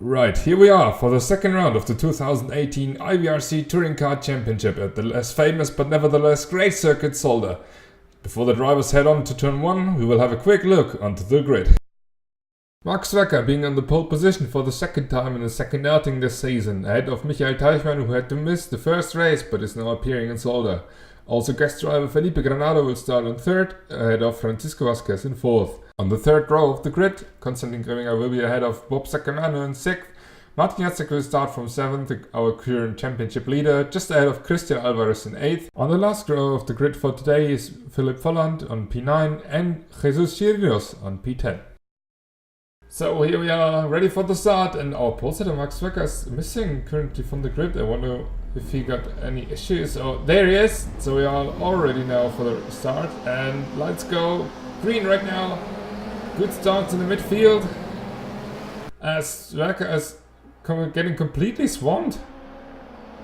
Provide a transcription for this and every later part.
Right, here we are for the second round of the 2018 IVRC Touring Car Championship at the less famous but nevertheless great circuit Zolder. Before the drivers head on to turn 1, we will have a quick look onto the grid. Max Zwerker being on the pole position for the second time in the second outing this season, ahead of Michael Teichmann, who had to miss the first race but is now appearing in Zolder. Also guest driver Felipe Granado will start in third, ahead of Francisco Vasquez in fourth. On the third row of the grid, Konstantin Greminger will be ahead of Bob Sacramano in sixth. Martin Jacek will start from seventh, our current championship leader, just ahead of Christian Alvarez in eighth. On the last row of the grid for today is Philip Volland on P9 and Jesus Chirinos on P10. So here we are, ready for the start, and our pole setter Max Zwerker is missing currently from the grid. I wonder if he got any issues. Oh, there he is! So we are all ready now for the start, and let's go. Green right now. Good start in the midfield, as Zwerker is getting completely swamped.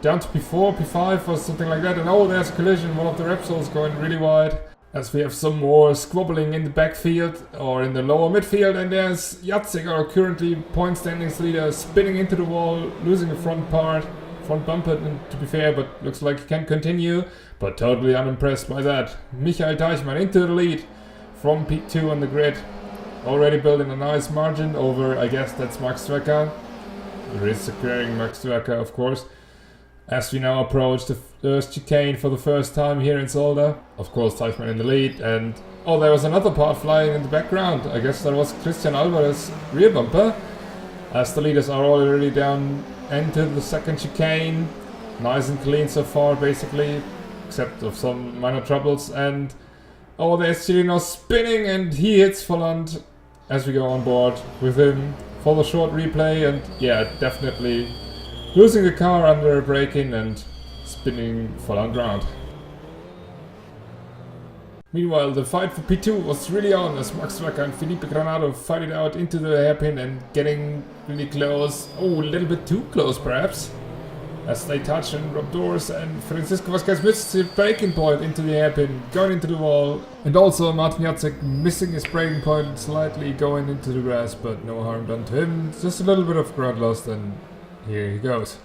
Down to P4, P5 or something like that, and oh, there's a collision. One of the Repsols going really wide. As we have some more squabbling in the backfield or in the lower midfield, and there's Jacek, our currently point standings leader, spinning into the wall, losing the front bumper, to be fair, but looks like he can continue, but totally unimpressed by that. Michael Teichmann into the lead from P2 on the grid, already building a nice margin over, I guess that's Max Zwerker. Risk securing Max Zwerker, of course. As we now approach the first chicane for the first time here in Zolder. Of course, Teichmann in the lead, and oh, there was another part flying in the background. I guess that was Christian Alvarez's rear bumper. As the leaders are already down into the second chicane. Nice and clean so far, basically, except of some minor troubles. And oh, there's Chirinos spinning, and he hits Volland as we go on board with him for the short replay. And yeah, definitely losing the car under a break-in and spinning Volland round. Meanwhile, the fight for P2 was really on as Max Zwerker and Felipe Granado fight it out into the hairpin and getting really close. Oh, a little bit too close perhaps. As they touch and rub doors, and Francisco Vasquez misses the braking point into the hairpin, going into the wall. And also Martin Jacek missing his braking point slightly, going into the grass, but no harm done to him. Just a little bit of ground lost, and here he goes.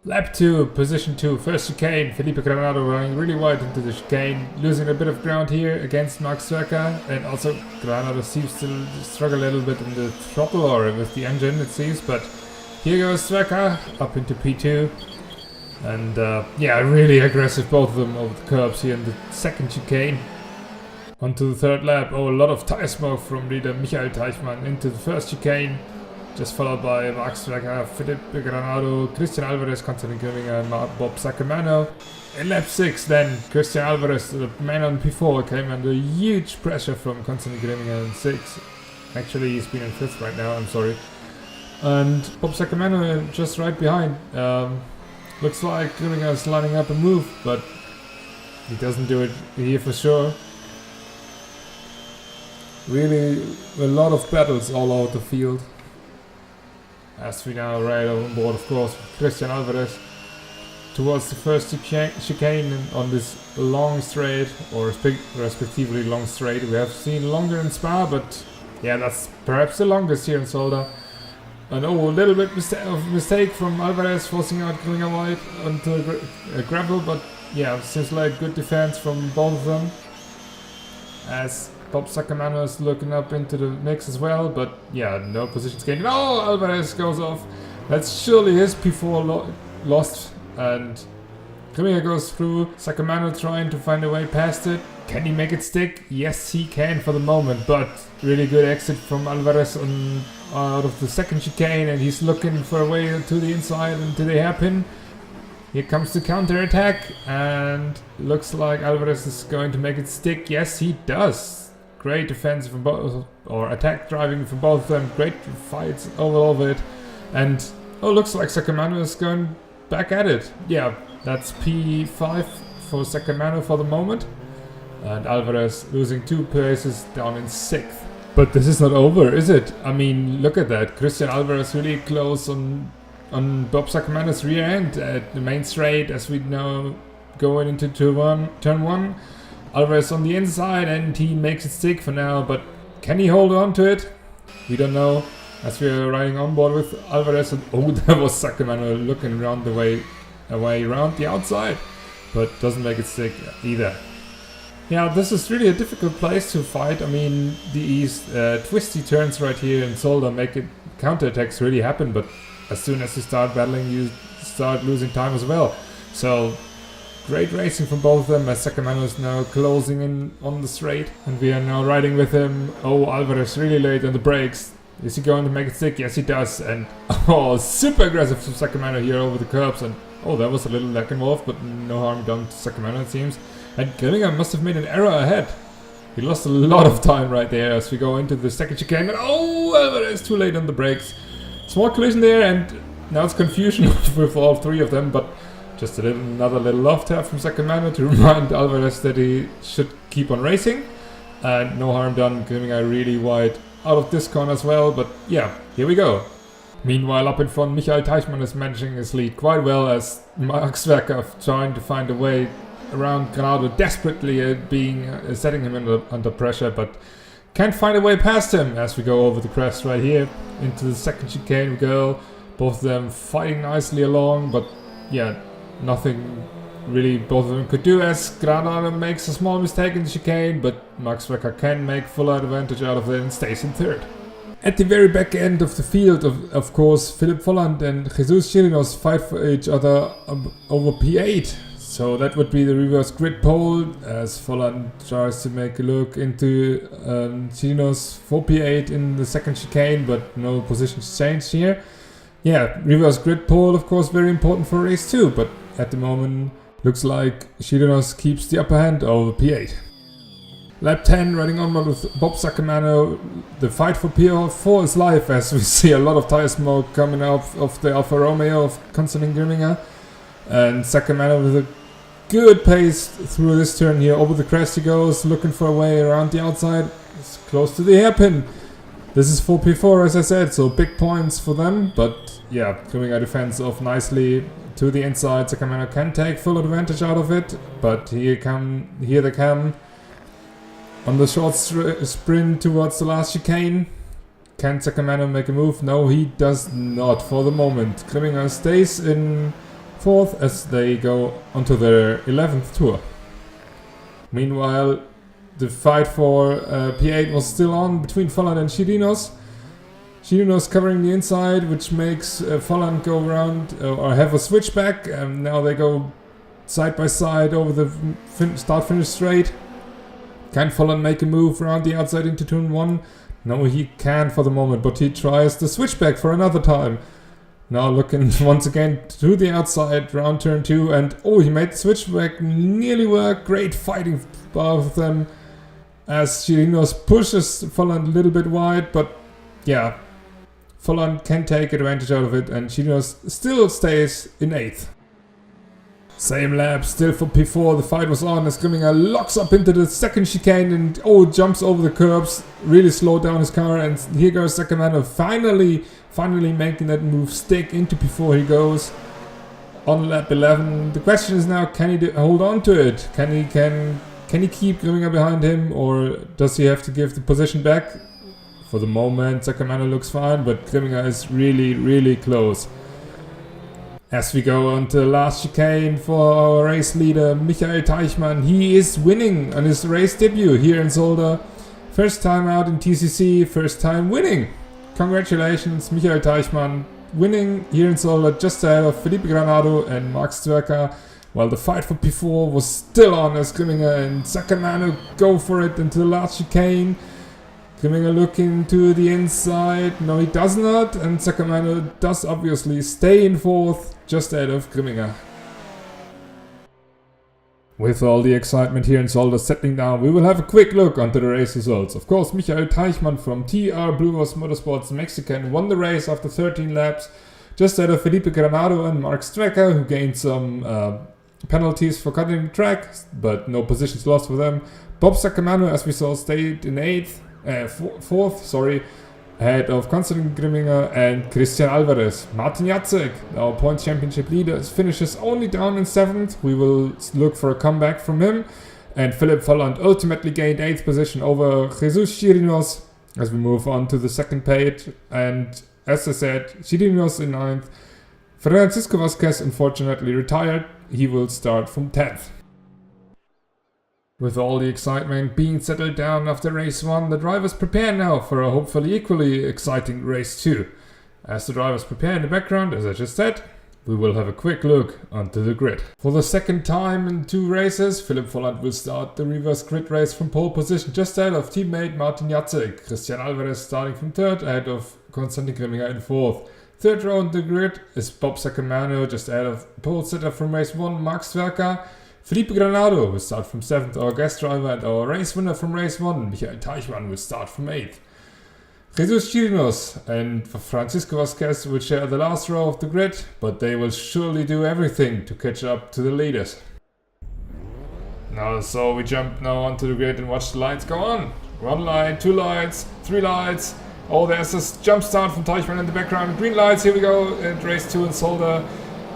Lap 2, position 2, first chicane. Felipe Granado running really wide into the chicane, losing a bit of ground here against Max Zwerker. And also Granado seems to struggle a little bit in the throttle or with the engine, it seems. But here goes Zwerker up into P2. And yeah, really aggressive, both of them over the curbs here in the second chicane. Onto the third lap. Oh, a lot of tire smoke from leader Michael Teichmann into the first chicane. Just followed by Max Zwerker, Felipe Granado, Christian Alvarez, Konstantin Greminger, and Bob Sacramano. In lap 6 then, Christian Alvarez, the man on P4, came under huge pressure from Konstantin Greminger in 6. Actually, he's been in 5th right now, I'm sorry. And Bob Sacramano just right behind. Looks like Greminger is lining up a move, but he doesn't do it here for sure. Really a lot of battles all over the field. As we now ride on board, of course, with Christian Alvarez towards the first chicane on this long straight, or respectively long straight. We have seen longer in Spa, but yeah, that's perhaps the longest here in Zolder. And oh, a little bit of mistake from Alvarez, forcing out Greminger wide onto gravel, but yeah, seems like good defense from both of them. As Bob Sacramano is looking up into the mix as well, but yeah, no positions gained. Oh, Alvarez goes off. That's surely his P4 lost, and Greminger goes through. Sacramano trying to find a way past it. Can he make it stick? Yes, he can for the moment, but really good exit from Alvarez out of the second chicane, and he's looking for a way to the inside and to the hairpin. Here comes the counter attack, and looks like Alvarez is going to make it stick. Yes, he does. Great defense from both, or attack driving from both of them. Great fights over it. And oh, looks like Sacramano is going back at it. Yeah, that's P5 for Sacramano for the moment. And Alvarez losing 2 places down in 6th. But this is not over, is it? I mean, look at that. Christian Alvarez really close on Bob Sacramano's rear end at the main straight, as we now going into turn 1. Alvarez on the inside, and he makes it stick for now, but can he hold on to it? We don't know. as we are riding on board with Alvarez. And oh, there was Sacramento looking around the way around the outside, but doesn't make it stick either. Yeah, this is really a difficult place to fight. I mean, these twisty turns right here in Zolder make it counterattacks really happen, but as soon as you start battling, you start losing time as well. So great racing from both of them, as Sacramento is now closing in on the straight, and we are now riding with him. Oh, Alvarez really late on the brakes. Is he going to make it stick? Yes, he does. And oh, super aggressive from Sacramento here over the curbs. And oh, there was a little lag involved, but no harm done to Sacramento, it seems. And Grimminger must have made an error ahead. He lost a lot of time right there as we go into the second chicane. And oh, Alvarez too late on the brakes. Small collision there, and now it's confusion with all three of them. But just another little love tap from Sacramento to remind Alvarez that he should keep on racing. And no harm done. Grimminger really wide out of this corner as well. But yeah, here we go. Meanwhile, up in front, Michael Teichmann is managing his lead quite well, as Max Zwerka trying to find a way around Granado, desperately setting him under pressure, but can't find a way past him. As we go over the crest right here into the second chicane we go, both of them fighting nicely along, but yeah, nothing really both of them could do, as Granado makes a small mistake in the chicane, but Max Zwerka can make full advantage out of it and stays in third. At the very back end of the field, of course, Philipp Volland and Jesus Chirinos fight for each other over P8. So that would be the reverse grid pole, as Volland tries to make a look into Chirinos for P8 in the second chicane, but no positions changed here. Yeah, reverse grid pole, of course, very important for race 2, but at the moment looks like Chirinos keeps the upper hand over P8. Lap 10, riding on with Bob Sacramento. The fight for P4 is live, as we see a lot of tire smoke coming out of the Alfa Romeo of Konstantin Grimminger. And Sacramento with a good pace through this turn here. Over the crest he goes, looking for a way around the outside. It's close to the hairpin. This is for P4, as I said, so big points for them. But yeah, Grimminger defends off nicely to the inside. Sacramento can take full advantage out of it, but here they come. On the short sprint towards the last chicane. Can Sacramento make a move? No, he does not for the moment. Grimminger stays in fourth as they go onto their 11th tour. Meanwhile, the fight for P8 was still on between Volland and Chirinos. Chirinos covering the inside, which makes Volland go around or have a switchback. And now they go side by side over the start-finish straight. Can Volland make a move around the outside into turn 1? No, he can for the moment, but he tries the switchback for another time. Now looking once again to the outside, round turn 2, and oh, he made the switchback nearly work. Great fighting both of them, as Chirinos pushes Volland a little bit wide, but yeah, Volland can take advantage out of it, and Chirinos still stays in 8th. Same lap, still for P4, the fight was on as Grimminger locks up into the second chicane and oh, jumps over the curbs, really slowed down his car, and here goes Sacramento finally making that move stick into P4 he goes on lap 11. The question is now, can he hold on to it? Can he keep Grimminger behind him, or does he have to give the position back? For the moment, Sacramento looks fine, but Grimminger is really close. As we go on to the last chicane for our race leader, Michael Teichmann. He is winning on his race debut here in Zolder. First time out in TCC, first time winning. Congratulations, Michael Teichmann, winning here in Zolder just ahead of Felipe Granado and Max Zwerka, while the fight for P4 was still on as Grimminger and Sacramento go for it into the last chicane. Grimminger looking to the inside. No, he does not. And Sacramento does obviously stay in fourth, just ahead of Grimminger. With all the excitement here in Zolder settling down, we will have a quick look onto the race results. Of course, Michael Teichmann from TR Blue Horse Motorsports Mexican won the race after 13 laps, just ahead of Felipe Granado and Mark Strecker, who gained some penalties for cutting the track, but no positions lost for them. Bob Sacramento, as we saw, stayed in fourth, ahead of Konstantin Grimminger and Christian Alvarez. Martin Jacek, our points championship leader, finishes only down in 7th. We will look for a comeback from him. And Philipp Volland ultimately gained 8th position over Jesus Chirinos. as we move on to the second page. And as I said, Chirinos in 9th. Francisco Vasquez unfortunately retired. He will start from 10th. With all the excitement being settled down after race 1, the drivers prepare now for a hopefully equally exciting race 2. As the drivers prepare in the background, as I just said, we will have a quick look onto the grid. For the second time in 2 races, Philipp Volland will start the reverse grid race from pole position just ahead of teammate Martin Jacek. Christian Alvarez starting from 3rd ahead of Konstantin Grimminger in 4th. 3rd row on the grid is Bob Sacamano just ahead of pole sitter from race 1, Mark Zwerka. Felipe Granado will start from 7th, our guest driver, and our race winner from race 1, Michael Teichmann, will start from 8th. Jesus Chirinos and Francisco Vasquez will share the last row of the grid, but they will surely do everything to catch up to the leaders. So we jump now onto the grid and watch the lights go on. 1 light, 2 lights, 3 lights. Oh, there's this jump start from Teichmann in the background. Green lights, here we go, at race 2 in Zolder.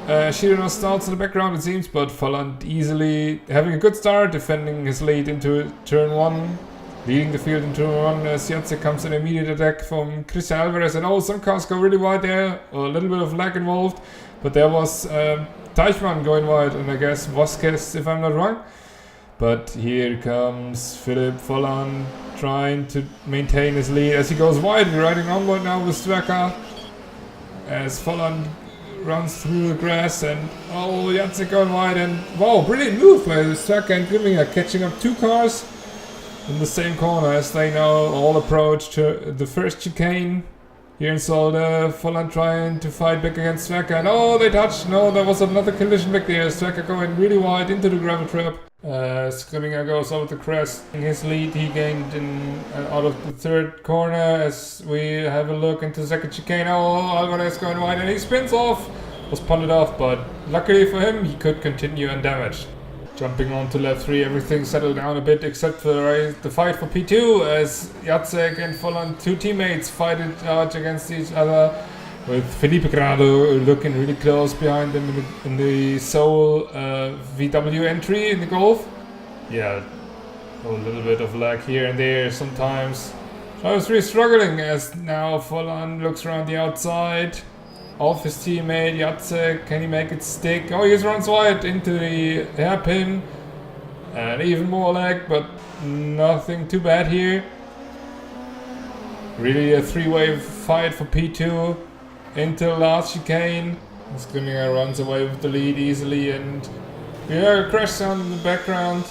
Chirinos starts in the background, it seems, but Volland easily having a good start, defending his lead into turn 1. Leading the field in turn 1 as Jacek comes in immediate attack from Christian Alvarez. And some cars go really wide there, a little bit of lag involved. But there was Teichmann going wide and I guess Vasquez, if I'm not wrong. But here comes Philipp Volland trying to maintain his lead as he goes wide. We're riding onward now with Zwerka as Volland runs through the grass and Jacek going wide and wow, brilliant move by Zwerka and Grimminger catching up 2 cars in the same corner as they now all approach to the first chicane here in Zolder. Volland trying to fight back against Zwerka and they touched. No, there was another collision back there. Zwerka going really wide into the gravel trap. Grimminger goes over the crest. In his lead he gained out of the 3rd corner as we have a look into the second chicane. Alvarez going wide and he spins off. Was punted off, but luckily for him he could continue undamaged. Jumping on to lap 3, everything settled down a bit except for the fight for P2 as Jacek and Volland, 2 teammates, fight it out against each other with Felipe Grado looking really close behind them in the Seoul VW entry in the Golf. Yeah, a little bit of lag here and there sometimes. So I was really struggling as now Volland looks around the outside of his teammate Jacek. Can he make it stick? He runs wide into the hairpin and even more lag, but nothing too bad here. Really a 3-way fight for P2 into the last chicane. Grimminger runs away with the lead easily and we hear a crash sound in the background.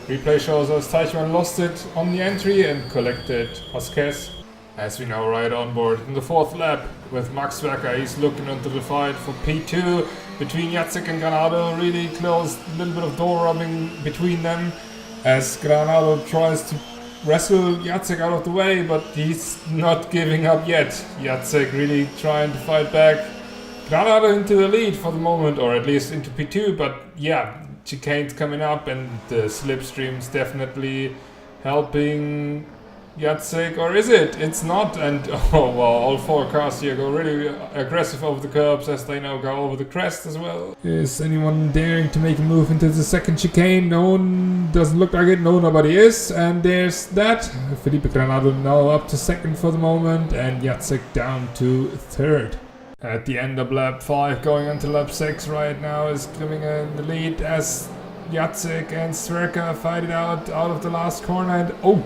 Replay shows us Teichmann lost it on the entry and collected Vasquez. As we now ride on board in the 4th lap with Max Zwerka. He's looking into the fight for P2 between Jacek and Granado. Really close, a little bit of door rubbing between them as Granado tries to wrestle Jacek out of the way, but he's not giving up yet. Jacek really trying to fight back. Granado into the lead for the moment, or at least into P2, but yeah, chicane's coming up and the slipstream's definitely helping Jacek, or is it? It's not, and all 4 cars here go really aggressive over the curbs as they now go over the crest as well. Is anyone daring to make a move into the second chicane? No one, doesn't look like it. No, nobody is, and there's that. Felipe Granado now up to 2nd for the moment and Jacek down to 3rd. At the end of lap 5, going on to lap 6 right now is Grimminger in the lead as Jacek and Zwerka fight it out of the last corner and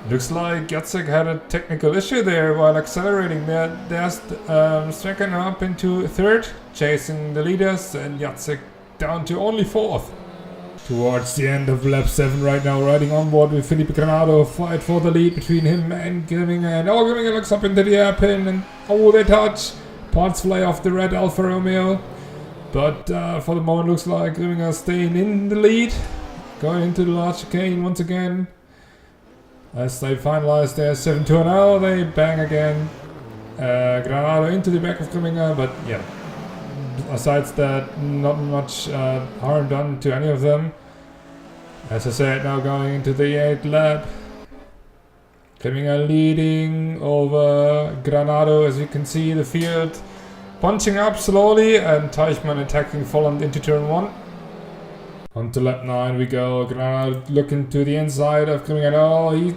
looks like Jacek had a technical issue there while accelerating. There's Zwerka now up into 3rd, chasing the leaders, and Jacek down to only 4th. Towards the end of lap 7 right now, riding on board with Felipe Granado, fight for the lead between him and Grimminger. And Grimminger looks up into the hairpin and they touch. Parts fly off the red Alfa Romeo. But for the moment looks like Grimminger staying in the lead. Going into the last chicane once again. As they finalize their 7-2 now, they bang again. Granado into the back of Grimminger, but yeah, besides that, not much harm done to any of them. As I said, now going into the 8th lap. Grimminger leading over Granado, as you can see the field punching up slowly, and Teichmann attacking Volland into turn 1. On to lap 9 we go. Granado looking to the inside of Granado. He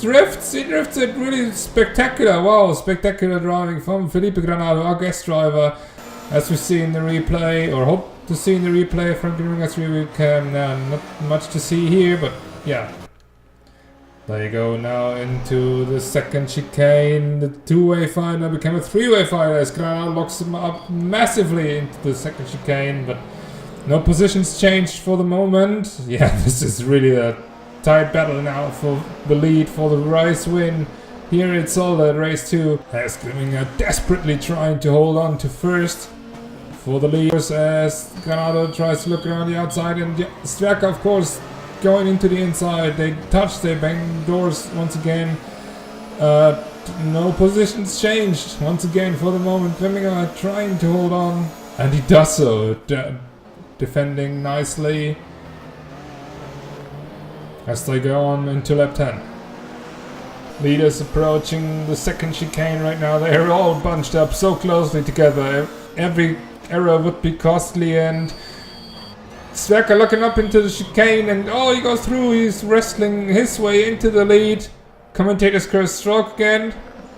drifts it really spectacular. Wow, spectacular driving from Felipe Granado, our guest driver. As we see in the replay, or hope to see in the replay from Granada's webcam. Not much to see here, but yeah. There you go, now into the second chicane. The two-way fight now became a three-way fight as Granado locks him up massively into the second chicane, but no positions changed for the moment. Yeah, this is really a tight battle now for the lead, for the race win. Here it's Zolder, race 2. As Grimminger desperately trying to hold on to first for the lead as Granado tries to look around the outside, and Stwerka, of course, going into the inside. They touch, they bang doors once again. No positions changed once again for the moment. Grimminger trying to hold on, and he does so. Defending nicely as they go on into lap 10. Leaders approaching the second chicane right now. They're all bunched up so closely together. Every error would be costly, and Stwerka looking up into the chicane, and he goes through. He's wrestling his way into the lead. Commentators curse stroke again.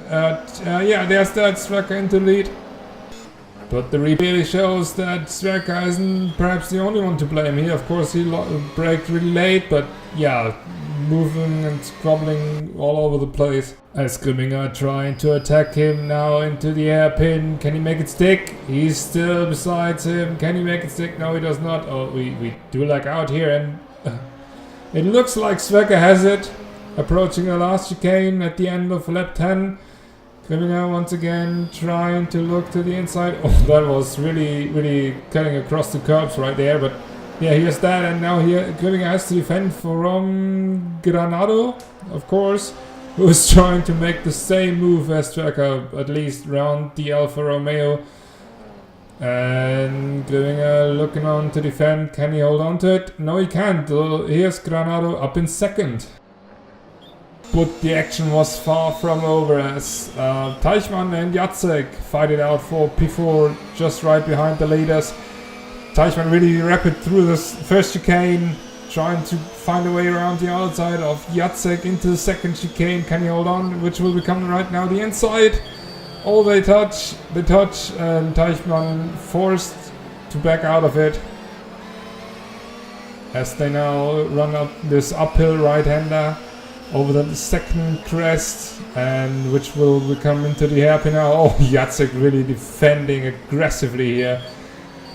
Yeah, there's that, Stwerka into the lead. But the replay shows that Stwerka isn't perhaps the only one to blame here. Of course, he braked really late, but yeah, moving and squabbling all over the place. As Grimminger trying to attack him now into the hairpin. Can he make it stick? He's still beside him. Can he make it stick? No, he does not. Oh, we do lag out here, and it looks like Stwerka has it. Approaching the last chicane at the end of lap 10. Grimminger once again trying to look to the inside. Oh, that was really cutting across the curbs right there. But yeah, here's that, and now here Grimminger has to defend from Granado, of course, who is trying to make the same move as Stwerka, at least round the Alfa Romeo. And Grimminger looking on to defend. Can he hold on to it? No, he can't. Here's Granado up in second. But the action was far from over as Teichmann and Jacek fight it out for P4 just right behind the leaders. Teichmann really rapid through this first chicane, trying to find a way around the outside of Jacek into the second chicane. Can he hold on? Which will become right now the inside. Oh, they touch, and Teichmann forced to back out of it. As they now run up this uphill right-hander over the second crest, and which will become into the hairpin now. Oh, Jacek really defending aggressively here.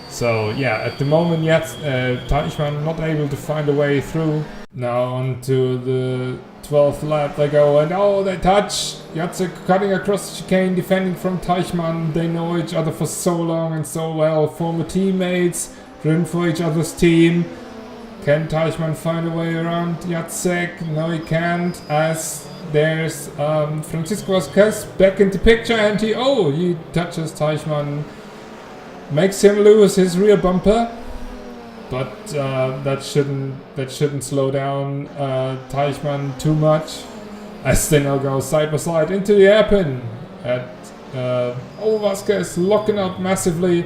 So yeah, at the moment Teichmann not able to find a way through. Now on to the 12th lap they go, and they touch. Jacek cutting across the chicane, defending from Teichmann. They know each other for so long and so well, former teammates, driven for each other's team. Can Teichmann find a way around Jacek? No, he can't, as there's Francisco Vasquez back in the picture, and he touches Teichmann, makes him lose his rear bumper, but that shouldn't slow down Teichmann too much, as they now go side by side into the hairpin. Vasquez locking up massively,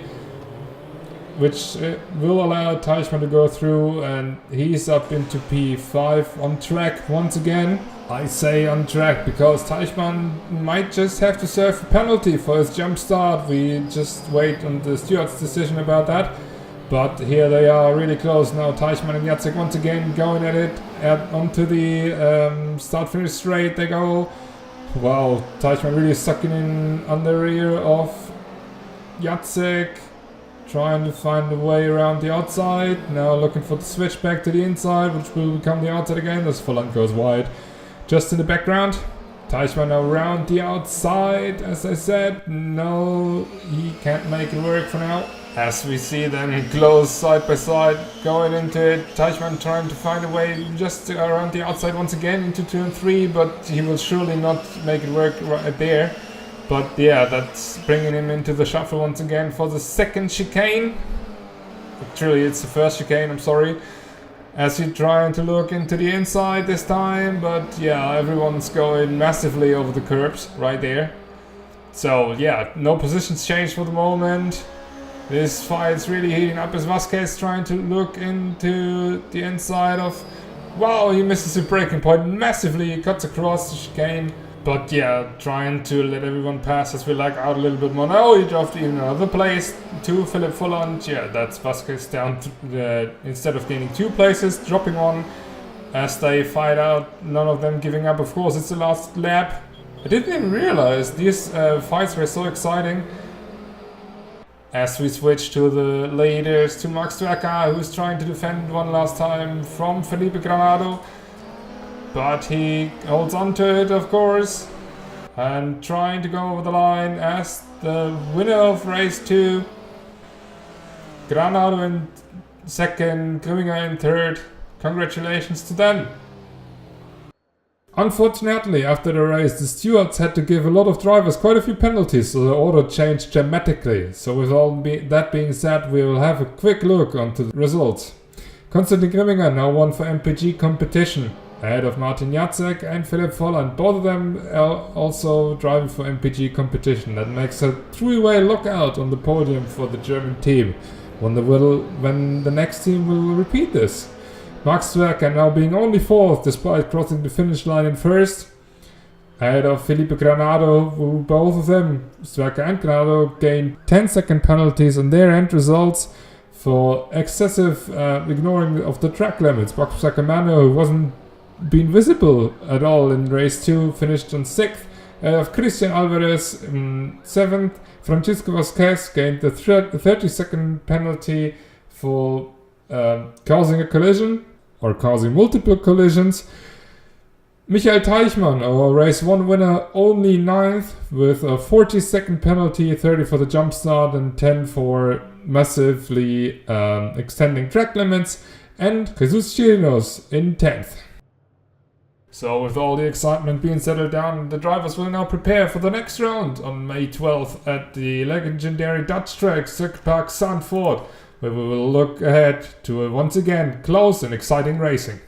which will allow Teichmann to go through, and he's up into P5 on track once again. I say on track because Teichmann might just have to serve a penalty for his jump start. We just wait on the steward's decision about that. But here they are really close now. Teichmann and Jacek once again going at it. Onto the start-finish straight they go. Wow, Teichmann really sucking in on the rear of Jacek. Trying to find a way around the outside. Now looking for the switch back to the inside, which will become the outside again. This Volland goes wide. Just in the background. Teichmann now around the outside, as I said. No, he can't make it work for now. As we see them close side by side, going into it. Teichmann trying to find a way just around the outside once again into turn 3, but he will surely not make it work right there. But yeah, that's bringing him into the shuffle once again for the second chicane. Actually, it's the first chicane, I'm sorry. As he's trying to look into the inside this time, but yeah, everyone's going massively over the curbs right there. So yeah, no positions changed for the moment. This fight's really heating up as Vasquez trying to look into the inside of... Wow, he misses a braking point massively, he cuts across the chicane. But yeah, trying to let everyone pass as we lag out a little bit more. Now he dropped even another place to Philip Fulland. Yeah, that's Vasquez down to, instead of gaining 2 places, dropping 1 as they fight out, none of them giving up. Of course, it's the last lap. I didn't even realize these fights were so exciting. As we switch to the leaders, to Max Verstappen, who's trying to defend one last time from Felipe Granado. But he holds on to it, of course, and trying to go over the line as the winner of race 2. Granado in second, Grüninger in third. Congratulations to them. Unfortunately, after the race, the stewards had to give a lot of drivers quite a few penalties, so the order changed dramatically. So with all that being said, we will have a quick look onto the results. Konstantin Grüninger now won for MPG competition, ahead of Martin Jacek and Philip Fulland. Both of them are also driving for MPG competition. That makes a 3-way lockout on the podium for the German team. Wonder when the next team will repeat this. Max Verstappen now being only 4th despite crossing the finish line in 1st. Ahead of Felipe Granado, who both of them, Verstappen and Granado, gained 10-second penalties on their end results for excessive ignoring of the track limits. Max Verstappen, who wasn't been visible at all in race 2, finished on 6th. Of Christian Alvarez 7th. Francisco Vasquez gained the 30-second penalty for causing a collision or causing multiple collisions. Michael Teichmann, our race 1 winner, only 9th with a 40-second penalty, 30 for the jump start and 10 for massively extending track limits. And Jesus Chirinos in 10th. So with all the excitement being settled down, the drivers will now prepare for the next round on May 12th at the legendary Dutch track Circuitpark Zandvoort, where we will look ahead to once again close and exciting racing.